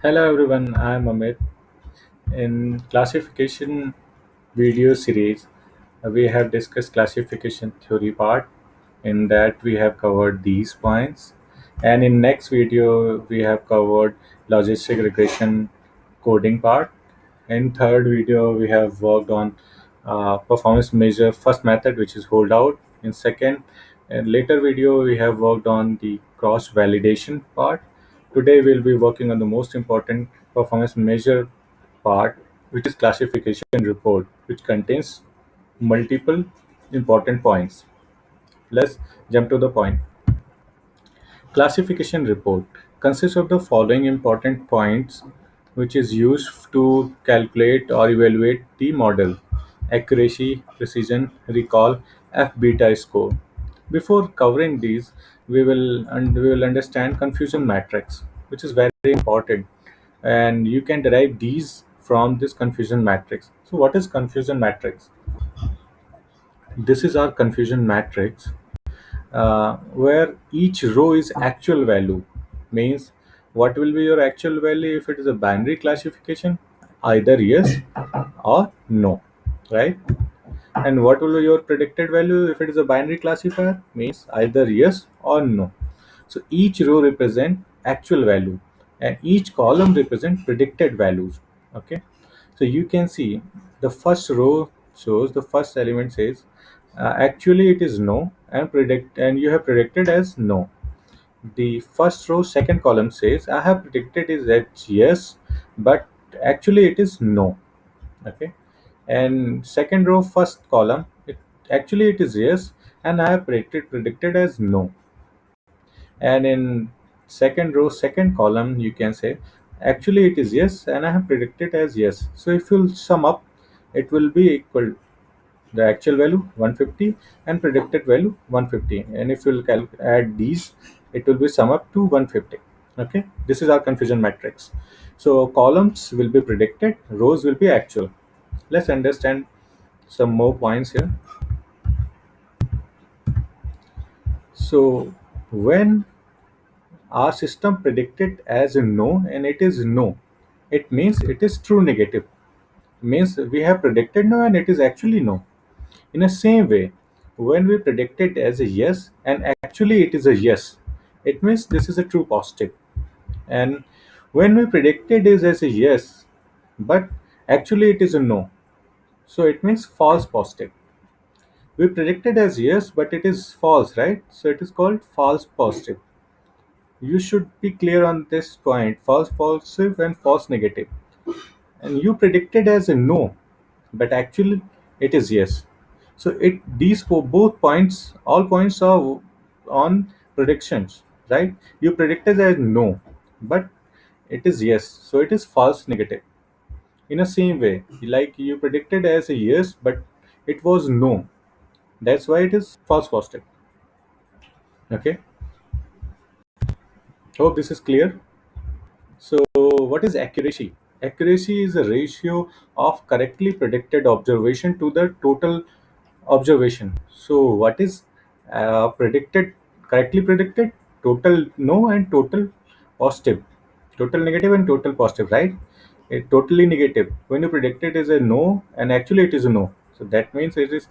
Hello everyone, I am Amit. In classification video series, we have discussed classification theory part. In that we have covered these points, and in next video we have covered logistic regression coding part. In third video we have worked on performance measure first method, which is holdout. In second and later video we have worked on the cross validation part. Today we'll be working on the most important performance measure part, which is classification report, which contains multiple important points. Let's jump to the point. Classification report consists of the following important points, which is used to calculate or evaluate the model: accuracy, precision, recall, F beta score. Before covering these, we will understand confusion matrix, which is very important, and you can derive these from this confusion matrix. So, what is confusion matrix? This is our confusion matrix, where each row is actual value. Means, what will be your actual value if it is a binary classification? Either yes or no, right? And what will be your predicted value if it is a binary classifier? Means either yes or no. So each row represent actual value, and each column represent predicted values. Okay, so you can see the first row shows the first element says actually it is no, and you have predicted as no. The first row second column says I have predicted is that yes, but actually it is no. Okay, and second row first column, actually it is yes, and I have predicted as no. And in second row second column you can say actually it is yes, and I have predicted as yes. So if you'll sum up, it will be equal the actual value 150 and predicted value 150, and if you'll add these, it will be sum up to 150. Okay, this is our confusion matrix. So columns will be predicted, rows will be actual. Let's understand some more points here. So when our system predicted as a no and it is no, it means it is true negative. Means we have predicted no and it is actually no. In the same way, when we predicted as a yes and actually it is a yes, it means this is a true positive. And when we predicted is as a yes, but actually it is a no, so it means false positive. We predicted as yes, but it is false, right? So it is called false positive. You should be clear on this point: false positive and false negative. And you predicted as a no, but actually it is yes. So it these both points, all points are on predictions, right? You predicted as no, but it is yes, so it is false negative. In the same way, like you predicted as a yes, but it was no, that's why it is false positive. Okay, hope this is clear. So, what is accuracy? Accuracy is a ratio of correctly predicted observation to the total observation. So, what is predicted, correctly predicted? Total no and total positive. Total negative and total positive, right? Totally negative. When you predicted is a no and actually it is a no. So, that means it is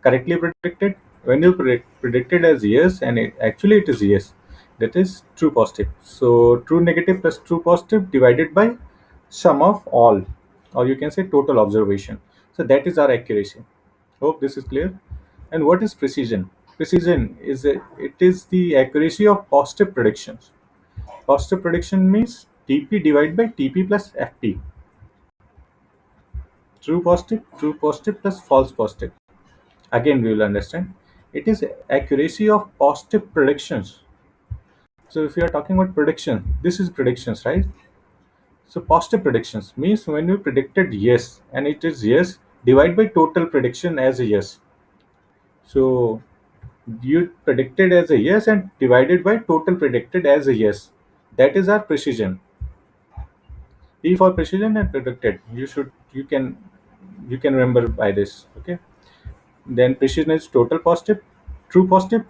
correctly predicted. When you predicted as yes and actually it is yes, that is true positive. So true negative plus true positive divided by sum of all, or you can say total observation. So that is our accuracy. Hope this is clear. And what is precision? Precision is it is the accuracy of positive predictions. Positive prediction means TP divided by TP plus FP. True positive plus false positive. Again, we will understand. It is accuracy of positive predictions. So if you are talking about prediction, this is predictions, right? So positive predictions means when you predicted yes and it is yes, divide by total prediction as a yes. So you predicted as a yes and divided by total predicted as a yes. That is our precision. P for precision and predicted. You can remember by this. Okay. Then precision is total positive, true positive,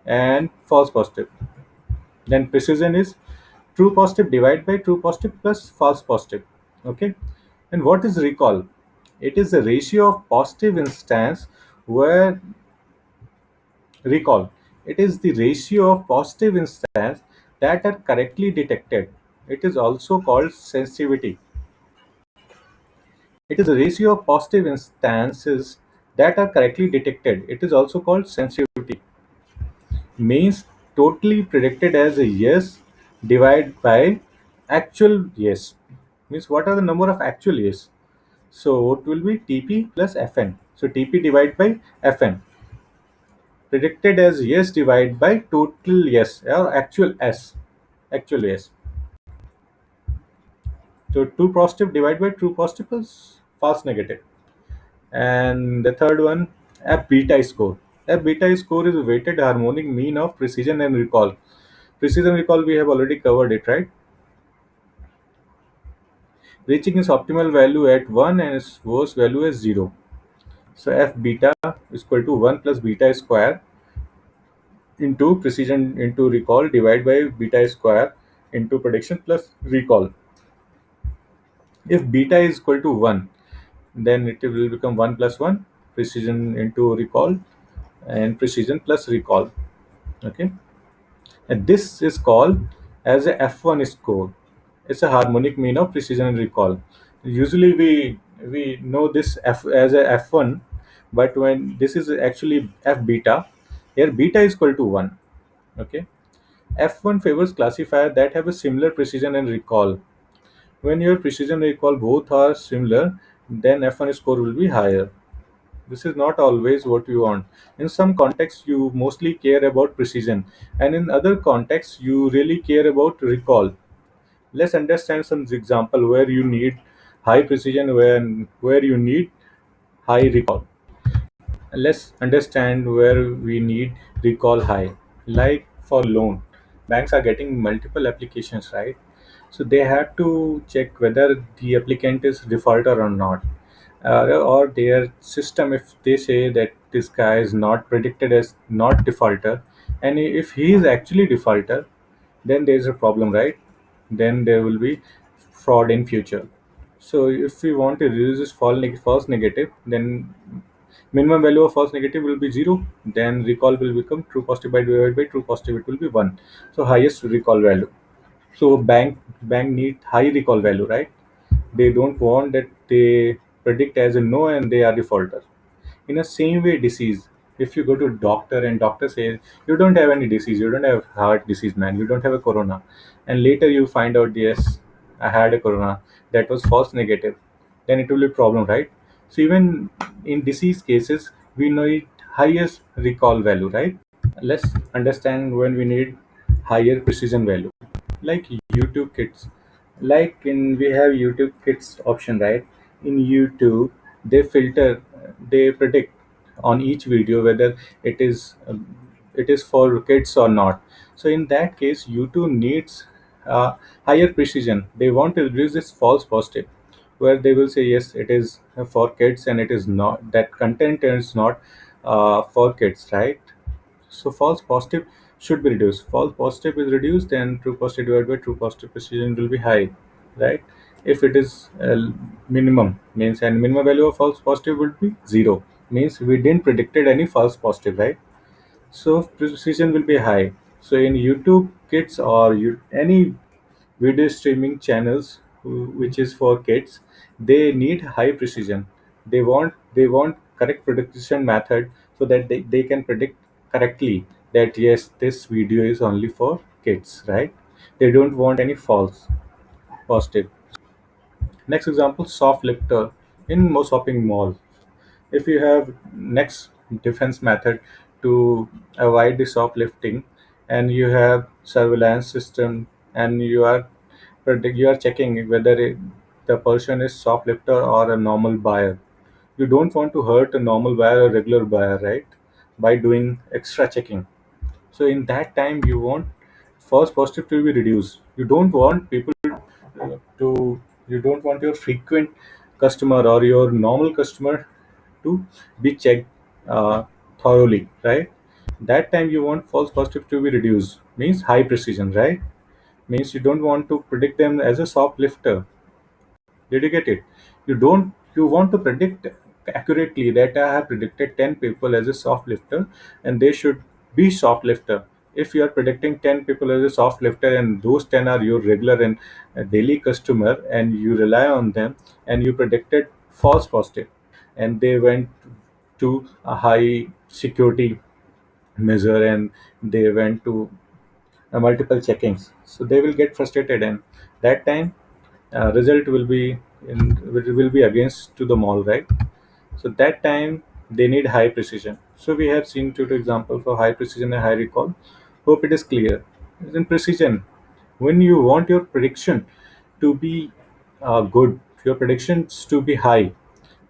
and false positive. Then precision is True positive divided by true positive plus false positive. Okay. And what is recall? It is the ratio of positive instance where recall. It is the ratio of positive instance that are correctly detected. It is also called sensitivity. It is the ratio of positive instances that are correctly detected. It is also called sensitivity. Means totally predicted as a yes divided by actual yes. Means what are the number of actual yes? So it will be TP plus Fn. So TP divided by Fn. Predicted as yes divided by total yes or actual s. Actual yes. So true positive divided by true positive plus false negative. And the third one, F beta score. F beta score is a weighted harmonic mean of precision and recall. Precision recall we have already covered it, right? Reaching its optimal value at 1 and its worst value is 0. So F beta is equal to 1 plus beta square into precision into recall divided by beta square into prediction plus recall. If beta is equal to 1, then it will become 1 plus 1 precision into recall and precision plus recall. Okay. And this is called as a F1 score. It's a harmonic mean of precision and recall. Usually we know this F as a F1, but when this is actually F beta, here beta is equal to 1. Okay. F1 favors classifier that have a similar precision and recall. When your precision and recall both are similar, then F1 score will be higher. This is not always what you want. In some contexts, you mostly care about precision, and in other contexts, you really care about recall. Let's understand some example where you need high precision, where you need high recall. Let's understand where we need recall high. Like for loan, banks are getting multiple applications, right? So they have to check whether the applicant is defaulter or not, or their system, if they say that this guy is not predicted as not defaulter, and if he is actually defaulter, then there is a problem, right? Then there will be fraud in future. So if we want to reduce this false negative, then minimum value of false negative will be 0. Then recall will become true positive by divided by true positive. It will be 1. So highest recall value. So bank need high recall value, right? They don't want that they predict as a no and they are defaulter. In the same way, disease. If you go to a doctor and doctor says you don't have any disease, you don't have heart disease, man, you don't have a corona, and later you find out yes, I had a corona, that was false negative, then it will be a problem, right? So even in disease cases, we need highest recall value, right? Let's understand when we need higher precision value, like YouTube Kids. Like in we have YouTube Kids option, right? In YouTube, they filter, they predict on each video whether it is it is for kids or not. So in that case, YouTube needs higher precision. They want to reduce this false positive, where they will say yes, it is for kids and it is not, that content is not for kids, right? So false positive should be reduced. False positive is reduced, then true positive divided by true positive precision will be high, right? If it is minimum means, and minimum value of false positive would be 0, means we didn't predicted any false positive, right? So precision will be high. So in YouTube Kids or any video streaming channels which is for kids, they need high precision. They want correct prediction method, so that they can predict correctly that yes, this video is only for kids, right? They don't want any false positive. Next example, soft lifter in most shopping mall. If you have next defense method to avoid the shoplifting, and you have surveillance system, and you are checking whether the person is shoplifter or a normal buyer. You don't want to hurt a normal buyer or regular buyer, right? By doing extra checking. So in that time, you want false positive to be reduced. You don't want people to, you don't want your frequent customer or your normal customer to be checked uh, thoroughly, right? That time you want false positive to be reduced, means high precision, right? means you don't want to predict them as a soft lifter. Did you get it? You want to predict accurately that I have predicted 10 people as a soft lifter and they should be soft lifter. If you are predicting 10 people as a soft lifter and those 10 are your regular and daily customer and you rely on them and you predicted false positive and they went to a high security measure and they went to multiple checkings, so they will get frustrated and that time result will be will be against to the mall, right? So that time they need high precision. So we have seen two examples for high precision and high recall. Hope it is clear. In precision, when you want your prediction to be good, your predictions to be high,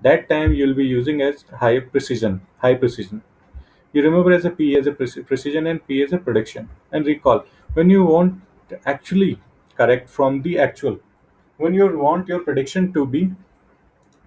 that time you'll be using as high precision. You remember as a P as a precision and P as a prediction. And recall, when you want actually correct from the actual, when you want your prediction to be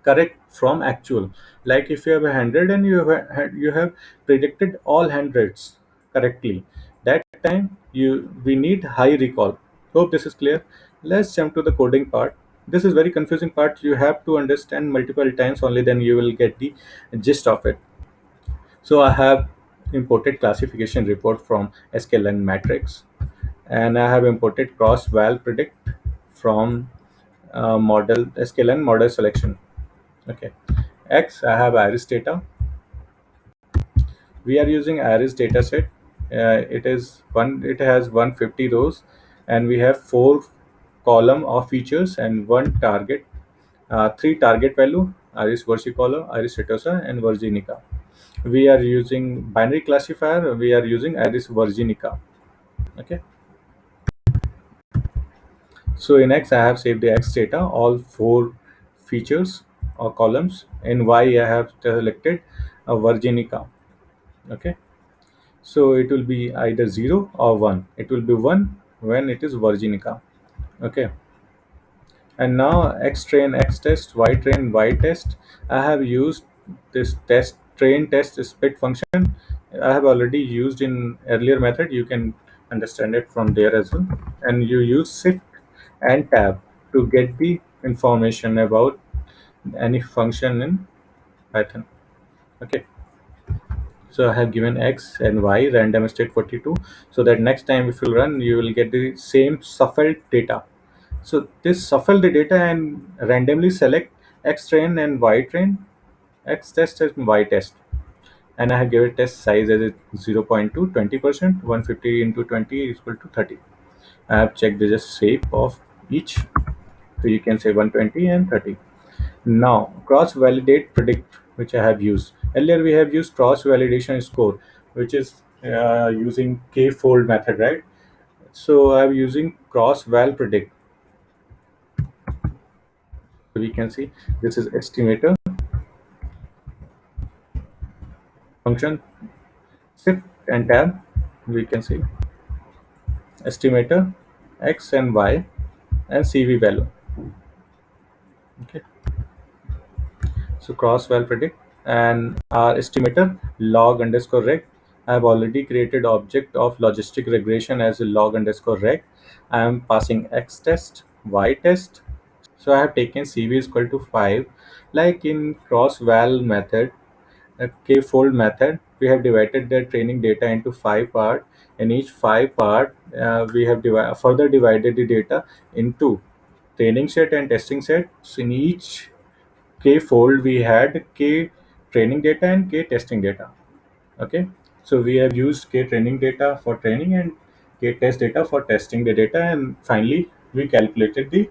correct from actual, like if you have 100 and you have predicted all hundreds correctly, that time we need high recall. Hope this is clear. Let's jump to the coding part. This is very confusing part. You have to understand multiple times, only then you will get the gist of it. So I have imported classification report from sklearn matrix, and I have imported cross val predict from model sklearn model selection. Okay. X, I have iris data. We are using iris dataset. It has 150 rows, and we have four column of features and one target, three target value: iris versicolor, iris setosa, and virginica. We are using binary classifier. We are using iris virginica. Okay. So in X, I have saved the X data, all four features or columns. In Y, I have selected a virginica. Okay. So it will be either 0 or 1. It will be 1 when it is virginica. Okay. And now X train X test, Y train Y test. I have used this test train test split function. I have already used in earlier method. You can understand it from there as well. And you use shift and tab to get the information about any function in Python. Okay. So I have given X and Y random state 42, so that next time if you run, you will get the same shuffled data. So this shuffle the data and randomly select X train and Y train, X test and Y test. And I have given test size as a 0.2, 20%, 150 into 20 is equal to 30. I have checked the just shape of each. So you can say 120 and 30. Now, cross validate predict, which I have used. Earlier, we have used cross validation score, which is using k fold method, right? So, I'm using cross val predict. So, we can see this is estimator function, shift and tab. We can see estimator x and y and CV value. Okay. So cross val predict and our estimator log underscore reg. I have already created object of logistic regression as a log underscore reg. I am passing x test, y test. So I have taken CV is equal to 5. Like in cross val method, a k-fold method, we have divided the training data into 5 part. In each 5 part, we have further divided the data into training set and testing set. So in each k fold we had k training data and k testing data. Okay, so we have used k training data for training and k test data for testing the data, and finally we calculated the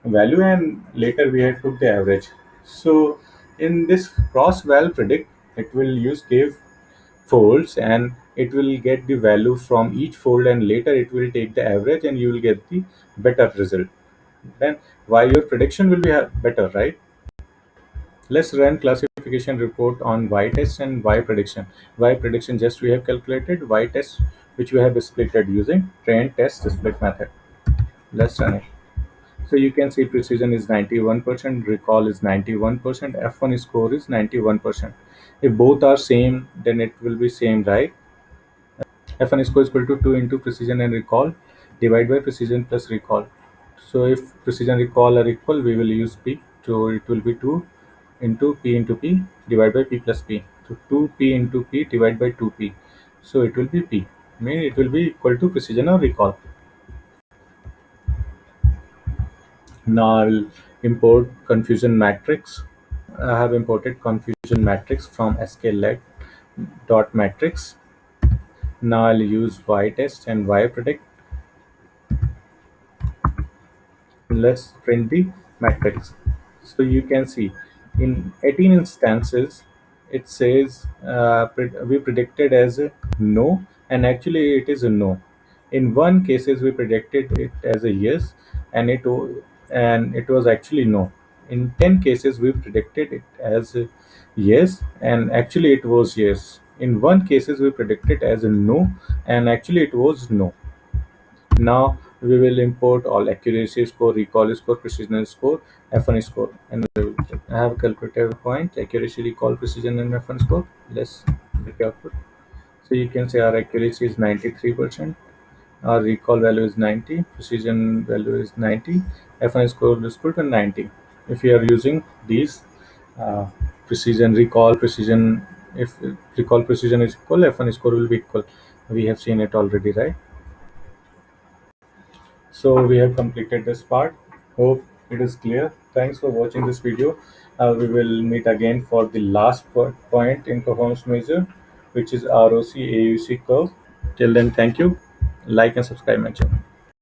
value and later we had took the average. So in this cross val predict, it will use k folds and it will get the value from each fold and later it will take the average and you will get the better result. Then why your prediction will be better, right? Let's run classification report on y test and y prediction. Y prediction just we have calculated, y test which we have splitted using train test split method. Let's run it. So you can see precision is 91%, recall is 91%, F1 score is 91%. If both are same, then it will be same, right? F1 score is equal to 2 into precision and recall. divide by precision plus recall. So if precision recall are equal, we will use p. So it will be 2 into p divided by p plus p. So 2p into p divided by 2p. So it will be p. Mean it will be equal to precision or recall. Now I'll import confusion matrix. I have imported confusion matrix from sklet dot matrix. Now I'll use y test and y predict. Let's print the matrix. So you can see in 18 instances it says we predicted as a no, and actually it is a no. In one cases we predicted it as a yes, and it was actually no. In 10 cases we predicted it as a yes, and actually it was yes. In one cases we predicted as a no, and actually it was no. Now we will import all accuracy score, recall score, precision score, F1 score, and we will have a calculator point, accuracy, recall, precision, and F1 score. Let's look output. So you can say our accuracy is 93%, our recall value is 90, precision value is 90, F1 score is equal to 90. If you are using these uh, precision, recall, precision, if recall precision is equal, F1 score will be equal. We have seen it already, right? So we have completed this part. Hope it is clear. Thanks for watching this video. We will meet again for the last point in performance measure, which is ROC AUC curve. Till then, thank you. Like and subscribe my channel.